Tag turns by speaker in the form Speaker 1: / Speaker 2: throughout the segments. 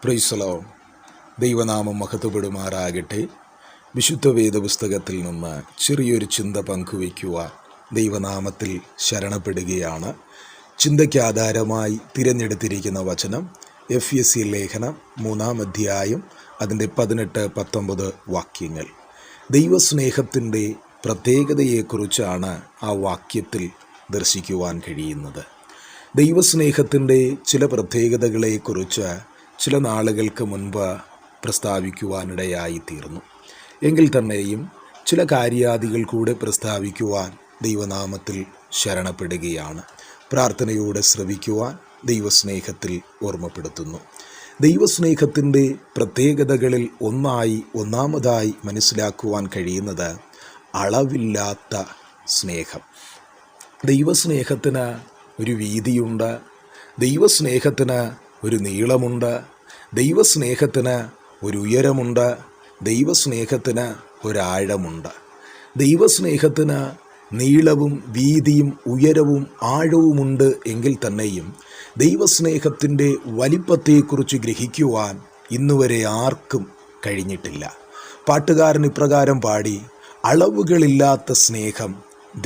Speaker 1: Praise the Lord. ദൈവനാമം മഹത്വപ്പെടുമാറാകട്ടെ. വിശുദ്ധ വേദപുസ്തകത്തിൽ നിന്ന് ചെറിയൊരു ചിന്ത പങ്കുവയ്ക്കുവാൻ ദൈവനാമത്തിൽ ശരണപ്പെടുകയാണ്. ചിന്തയ്ക്ക് ആധാരമായി തിരഞ്ഞെടുത്തിരിക്കുന്ന വചനം എഫെസ്യ ലേഖനം 3-ാം അധ്യായം അതിൻ്റെ 18-19 വാക്യങ്ങൾ. ദൈവസ്നേഹത്തിൻ്റെ പ്രത്യേകതയെക്കുറിച്ചാണ് ആ വാക്യത്തിൽ ദർശിക്കുവാൻ കഴിയുന്നത്. ദൈവസ്നേഹത്തിൻ്റെ ചില പ്രത്യേകതകളെക്കുറിച്ച് ചില നാളുകൾക്ക് മുൻപ് പ്രസ്താവിക്കുവാനിടയായിത്തീർന്നു. എങ്കിൽ തന്നെയും ചില കാര്യാദികൾ കൂടെ പ്രസ്താവിക്കുവാൻ ദൈവനാമത്തിൽ ശരണപ്പെടുകയാണ്. പ്രാർത്ഥനയോടെ ശ്രവിക്കുവാൻ ദൈവസ്നേഹത്തിൽ ഓർമ്മപ്പെടുത്തുന്നു. ദൈവസ്നേഹത്തിൻ്റെ പ്രത്യേകതകളിൽ ഒന്നാമതായി മനസ്സിലാക്കുവാൻ കഴിയുന്നത് അളവില്ലാത്ത സ്നേഹം. ദൈവസ്നേഹത്തിന് ഒരു വീതിയുണ്ട്, ദൈവസ്നേഹത്തിന് ഒരു നീളമുണ്ട്, ദൈവസ്നേഹത്തിന് ഒരു ഉയരമുണ്ട്, ദൈവസ്നേഹത്തിന് ഒരാഴമുണ്ട്. ദൈവസ്നേഹത്തിന് നീളവും വീതിയും ഉയരവും ആഴവുമുണ്ട് എങ്കിൽ തന്നെയും ദൈവസ്നേഹത്തിൻ്റെ വലിപ്പത്തെക്കുറിച്ച് ഗ്രഹിക്കുവാൻ ഇന്നുവരെ ആർക്കും കഴിഞ്ഞിട്ടില്ല. പാട്ടുകാരൻ ഇപ്രകാരം പാടി: അളവുകളില്ലാത്ത സ്നേഹം,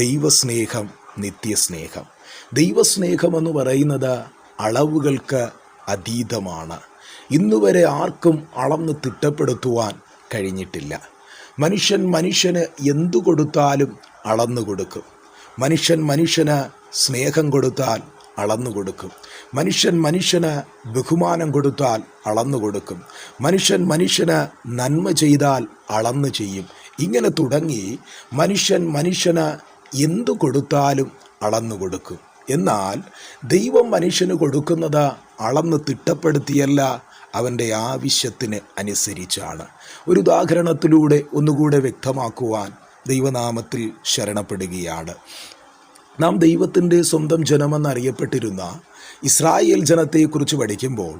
Speaker 1: ദൈവസ്നേഹം, നിത്യസ്നേഹം. ദൈവസ്നേഹമെന്ന് പറയുന്നത് അളവുകൾക്ക് അതീതമാണ്. ഇന്നുവരെ ആർക്കും അളന്ന് തിട്ടപ്പെടുത്തുവാൻ കഴിഞ്ഞിട്ടില്ല. മനുഷ്യന് എന്തു കൊടുത്താലും അളന്നു കൊടുക്കും. മനുഷ്യന് സ്നേഹം കൊടുത്താൽ അളന്നു കൊടുക്കും. മനുഷ്യന് ബഹുമാനം കൊടുത്താൽ അളന്നു കൊടുക്കും. മനുഷ്യന് നന്മ ചെയ്താൽ അളന്നു ചെയ്യും. ഇങ്ങനെ തുടങ്ങി മനുഷ്യന് എന്തു കൊടുത്താലും അളന്നു കൊടുക്കും. എന്നാൽ ദൈവം മനുഷ്യന് കൊടുക്കുന്നത് അളന്ന് തിട്ടപ്പെടുത്തിയല്ല, അവൻ്റെ ആവശ്യത്തിന് അനുസരിച്ചാണ്. ഒരു ഉദാഹരണത്തിലൂടെ ഒന്നുകൂടെ വ്യക്തമാക്കുവാൻ ദൈവനാമത്തിൽ ശരണപ്പെടുകയാണ്. നാം ദൈവത്തിൻ്റെ സ്വന്തം ജനമെന്നറിയപ്പെട്ടിരുന്ന ഇസ്രായേൽ ജനത്തെക്കുറിച്ച് പഠിക്കുമ്പോൾ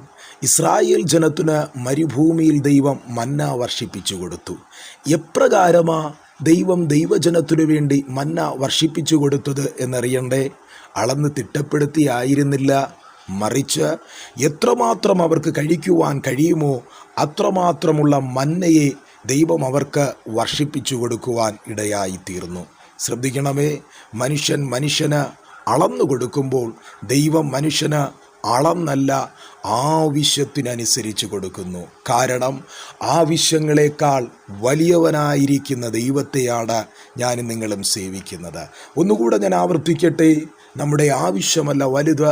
Speaker 1: ഇസ്രായേൽ ജനത്തിന് മരുഭൂമിയിൽ ദൈവം മന്ന വർഷിപ്പിച്ചു കൊടുത്തു. എപ്രകാരമാ ദൈവം ദൈവജനത്തിനു വേണ്ടി മന്ന വർഷിപ്പിച്ചു കൊടുത്തത് എന്നറിയണ്ടേ? അളന്ന് തിട്ടപ്പെടുത്തിയായിരുന്നില്ല, മറിച്ച് എത്രമാത്രം അവർക്ക് കഴിക്കുവാൻ കഴിയുമോ അത്രമാത്രമുള്ള മന്നയെ ദൈവം അവർക്ക് വർഷിപ്പിച്ചു കൊടുക്കുവാൻ ഇടയായിത്തീർന്നു. ശ്രദ്ധിക്കണമേ, മനുഷ്യന് അളന്നു കൊടുക്കുമ്പോൾ ദൈവം മനുഷ്യന് അളന്നല്ല, ആവശ്യത്തിനനുസരിച്ച് കൊടുക്കുന്നു. കാരണം ആവശ്യങ്ങളെക്കാൾ വലിയവനായിരിക്കുന്ന ദൈവത്തെയാണ് ഞാനും നിങ്ങളും സേവിക്കുന്നത്. ഒന്നുകൂടെ ഞാൻ ആവർത്തിക്കട്ടെ, നമ്മുടെ ആവശ്യമല്ല വലുത്,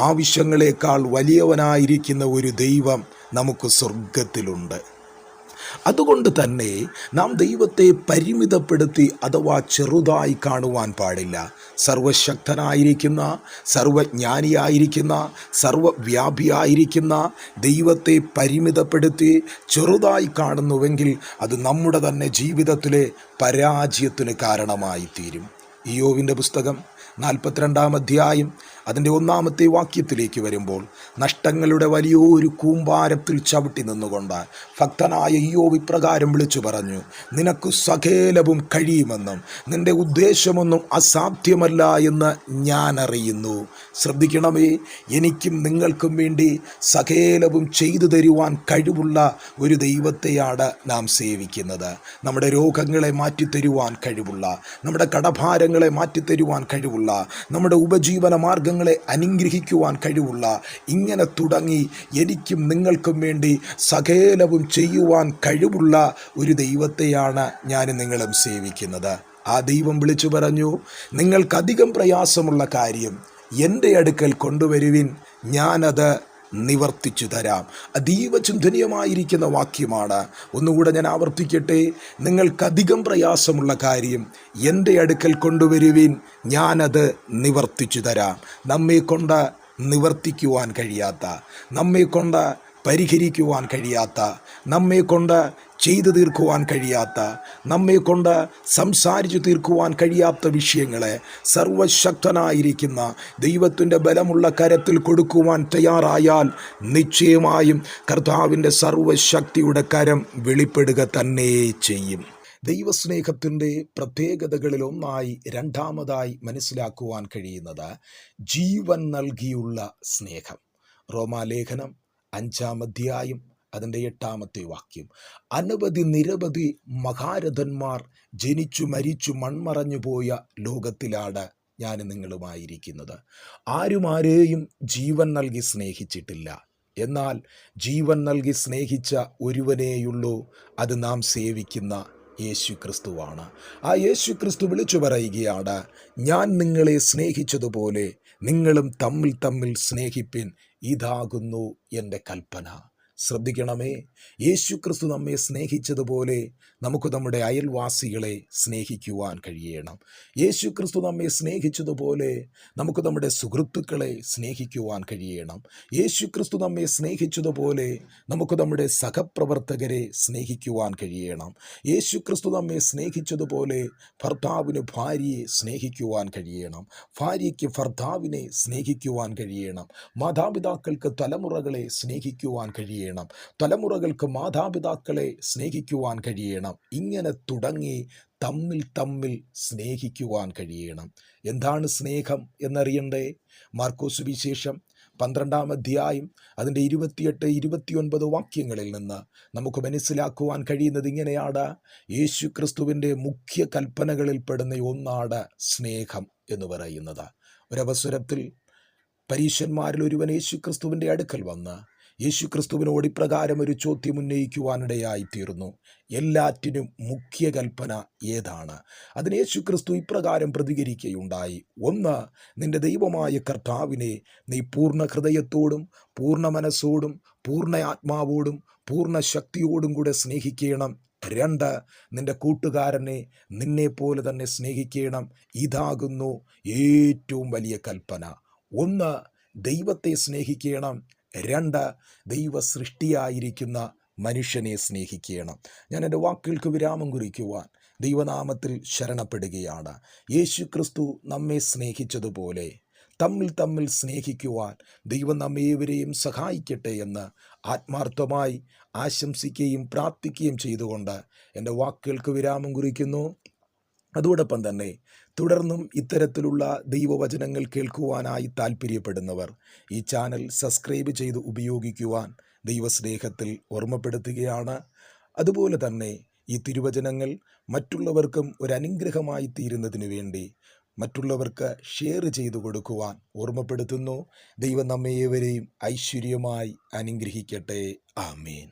Speaker 1: ആവശ്യങ്ങളെക്കാൾ വലിയവനായിരിക്കുന്ന ഒരു ദൈവം നമുക്ക് സ്വർഗത്തിലുണ്ട്. അതുകൊണ്ട് തന്നെ നാം ദൈവത്തെ പരിമിതപ്പെടുത്തി അഥവാ ചെറുതായി കാണുവാൻ പാടില്ല. സർവശക്തനായിരിക്കുന്ന, സർവജ്ഞാനിയായിരിക്കുന്ന, സർവവ്യാപിയായിരിക്കുന്ന ദൈവത്തെ പരിമിതപ്പെടുത്തി ചെറുതായി കാണുന്നുവെങ്കിൽ അത് നമ്മുടെ തന്നെ ജീവിതത്തിലെ പരാജയത്തിന് കാരണമായി തീരും. ഇയ്യോബിൻ്റെ പുസ്തകം 42-ാം അധ്യായം അതിൻ്റെ 1-ാമത്തെ വാക്യത്തിലേക്ക് വരുമ്പോൾ, നഷ്ടങ്ങളുടെ വലിയൊരു കൂമ്പാരത്തിൽ ചവിട്ടി നിന്നുകൊണ്ട് ഭക്തനായ ഇയ്യോബ് ഇപ്രകാരം വിളിച്ചു പറഞ്ഞു: നിനക്ക് സകലവും കഴിയുമെന്നും നിന്റെ ഉദ്ദേശമൊന്നും അസാധ്യമല്ല എന്ന് ഞാൻ അറിയുന്നു. ശ്രദ്ധിക്കണമേ, എനിക്കും നിങ്ങൾക്കും വേണ്ടി സകലവും ചെയ്തു തരുവാൻ കഴിവുള്ള ഒരു ദൈവത്തെയാണ് നാം സേവിക്കുന്നത്. നമ്മുടെ രോഗങ്ങളെ മാറ്റിത്തരുവാൻ കഴിവുള്ള, നമ്മുടെ കടഭാരങ്ങളെ മാറ്റിത്തരുവാൻ കഴിവുള്ള, നമ്മുടെ ഉപജീവന മാർഗങ്ങളെ അനുഗ്രഹിക്കുവാൻ കഴിവുള്ള, ഇങ്ങനെ തുടങ്ങി എനിക്കും നിങ്ങൾക്കും വേണ്ടി സകലവും ചെയ്യുവാൻ കഴിവുള്ള ഒരു ദൈവത്തെയാണ് ഞാനും നിങ്ങളും സേവിക്കുന്നത്. ആ ദൈവം വിളിച്ചു പറഞ്ഞു: നിങ്ങൾക്കധികം പ്രയാസമുള്ള കാര്യം എൻ്റെ അടുക്കൽ കൊണ്ടുവരുവിൻ, ഞാനത് നിവർത്തിച്ചു തരാം. അതീവ ചിന്തനീയമായിരിക്കുന്ന വാക്യമാണ്. ഒന്നുകൂടെ ഞാൻ ആവർത്തിക്കട്ടെ: നിങ്ങൾക്കധികം പ്രയാസമുള്ള കാര്യം എൻ്റെ അടുക്കൽ കൊണ്ടുവരുവിൻ, ഞാനത് നിവർത്തിച്ചു തരാം. നമ്മെക്കൊണ്ട് നിവർത്തിക്കുവാൻ കഴിയാത്ത, നമ്മെക്കൊണ്ട് പരിഹരിക്കുവാൻ കഴിയാത്ത, നമ്മെക്കൊണ്ട് ചെയ്തു തീർക്കുവാൻ കഴിയാത്ത, നമ്മെക്കൊണ്ട് സംസാരിച്ചു തീർക്കുവാൻ കഴിയാത്ത വിഷയങ്ങളെ സർവശക്തനായിരിക്കുന്ന ദൈവത്തിൻ്റെ ബലമുള്ള കരത്തിൽ കൊടുക്കുവാൻ തയ്യാറായാൽ നിശ്ചയമായും കർത്താവിൻ്റെ സർവശക്തിയുടെ കരം വെളിപ്പെടുക തന്നെ ചെയ്യും. ദൈവസ്നേഹത്തിൻ്റെ പ്രത്യേകതകളിൽ ഒന്നായി രണ്ടാമതായി മനസ്സിലാക്കുവാൻ കഴിയുന്നത് ജീവൻ നൽകിയുള്ള സ്നേഹം. റോമാലേഖനം 5-ാം അധ്യായം അതിൻ്റെ 8-ാമത്തെ വാക്യം. അനവധി നിരവധി മഹാരഥന്മാർ ജനിച്ചു മരിച്ചു മൺമറഞ്ഞു പോയ ലോകത്തിലാണ് ഞാൻ നിങ്ങളുമായിരിക്കുന്നത്. ആരും ആരെയും ജീവൻ നൽകി സ്നേഹിച്ചിട്ടില്ല. എന്നാൽ ജീവൻ നൽകി സ്നേഹിച്ച ഒരുവനേയുള്ളൂ, അത് നാം സേവിക്കുന്ന യേശു ക്രിസ്തുവാണ്. ആ യേശു ക്രിസ്തു വിളിച്ചു പറയുകയാണ്, ഞാൻ നിങ്ങളെ സ്നേഹിച്ചതുപോലെ നിങ്ങളും തമ്മിൽ തമ്മിൽ സ്നേഹിപ്പിൻ, ഇതാകുന്നു എൻ്റെ കൽപ്പന. ശ്രദ്ധിക്കണമേ, യേശു ക്രിസ്തു നമ്മെ സ്നേഹിച്ചതുപോലെ നമുക്ക് നമ്മുടെ അയൽവാസികളെ സ്നേഹിക്കുവാൻ കഴിയണം. യേശു ക്രിസ്തു നമ്മെ സ്നേഹിച്ചതുപോലെ നമുക്ക് നമ്മുടെ സുഹൃത്തുക്കളെ സ്നേഹിക്കുവാൻ കഴിയണം. യേശു ക്രിസ്തു നമ്മെ സ്നേഹിച്ചതുപോലെ നമുക്ക് നമ്മുടെ സഹപ്രവർത്തകരെ സ്നേഹിക്കുവാൻ കഴിയണം. യേശു ക്രിസ്തു നമ്മെ സ്നേഹിച്ചതുപോലെ ഭർത്താവിന് ഭാര്യയെ സ്നേഹിക്കുവാൻ കഴിയണം. ഭാര്യയ്ക്ക് ഭർത്താവിനെ സ്നേഹിക്കുവാൻ കഴിയണം. മാതാപിതാക്കൾക്ക് തലമുറകളെ സ്നേഹിക്കുവാൻ കഴിയണം. തലമുറകൾക്ക് മാതാപിതാക്കളെ സ്നേഹിക്കുവാൻ കഴിയണം. ഇങ്ങനെ തുടങ്ങി തമ്മിൽ തമ്മിൽ സ്നേഹിക്കുവാൻ കഴിയണം. എന്താണ് സ്നേഹം എന്നറിയണ്ടേ? മാർക്കോസ് സുവിശേഷം 12-ാം അധ്യായം അതിൻ്റെ 28-29 വാക്യങ്ങളിൽ നിന്ന് നമുക്ക് മനസ്സിലാക്കുവാൻ കഴിയുന്നത് ഇങ്ങനെയാണ്. യേശു ക്രിസ്തുവിൻ്റെ മുഖ്യ കൽപ്പനകളിൽപ്പെടുന്ന ഒന്നാണ് സ്നേഹം എന്ന് പറയുന്നത്. ഒരവസരത്തിൽ പരീശന്മാരിൽ ഒരുവൻ യേശു ക്രിസ്തുവിൻ്റെ അടുക്കൽ വന്ന് യേശു ക്രിസ്തുവിനോട് ഇപ്രകാരം ഒരു ചോദ്യം ഉന്നയിക്കുവാനിടയായിത്തീർന്നു. എല്ലാറ്റിനും മുഖ്യ കൽപ്പന ഏതാണ്? അതിന് യേശു ക്രിസ്തു ഇപ്രകാരം പ്രതികരിക്കുകയുണ്ടായി. ഒന്ന്, നിന്റെ ദൈവമായ കർത്താവിനെ നീ പൂർണ്ണ ഹൃദയത്തോടും പൂർണ്ണ മനസ്സോടും പൂർണ്ണ ആത്മാവോടും പൂർണ്ണ ശക്തിയോടും കൂടെ സ്നേഹിക്കണം. 2, നിന്റെ കൂട്ടുകാരനെ നിന്നെപ്പോലെ തന്നെ സ്നേഹിക്കണം. ഇതാകുന്നു ഏറ്റവും വലിയ കൽപ്പന. 1, ദൈവത്തെ സ്നേഹിക്കണം. 2, ദൈവ സൃഷ്ടിയായിരിക്കുന്ന മനുഷ്യനെ സ്നേഹിക്കണം. ഞാൻ എൻ്റെ വാക്കുകൾക്ക് വിരാമം കുറിക്കുവാൻ ദൈവനാമത്തിൽ ശരണപ്പെടുകയാണ്. യേശു ക്രിസ്തു നമ്മെ സ്നേഹിച്ചതുപോലെ തമ്മിൽ തമ്മിൽ സ്നേഹിക്കുവാൻ ദൈവം നമ്മേവരെയും സഹായിക്കട്ടെ എന്ന് ആത്മാർത്ഥമായി ആശംസിക്കുകയും പ്രാർത്ഥിക്കുകയും ചെയ്തുകൊണ്ട് എൻ്റെ വാക്കുകൾക്ക് വിരാമം കുറിക്കുന്നു. അതോടൊപ്പം തന്നെ തുടർന്നും ഇത്തരത്തിലുള്ള ദൈവവചനങ്ങൾ കേൾക്കുവാനായി താല്പര്യപ്പെടുന്നവർ ഈ ചാനൽ സബ്സ്ക്രൈബ് ചെയ്ത് ഉപയോഗിക്കുവാൻ ദൈവസ്നേഹത്തിൽ ഓർമ്മപ്പെടുത്തുകയാണ്. അതുപോലെ തന്നെ ഈ തിരുവചനങ്ങൾ മറ്റുള്ളവർക്കും ഒരു അനുഗ്രഹമായി തീരുന്നതിന് വേണ്ടി മറ്റുള്ളവർക്ക് ഷെയർ ചെയ്തു കൊടുക്കുവാൻ ഓർമ്മപ്പെടുത്തുന്നു. ദൈവം നമ്മേവരെയും ഐശ്വര്യമായി അനുഗ്രഹിക്കട്ടെ. ആമേൻ.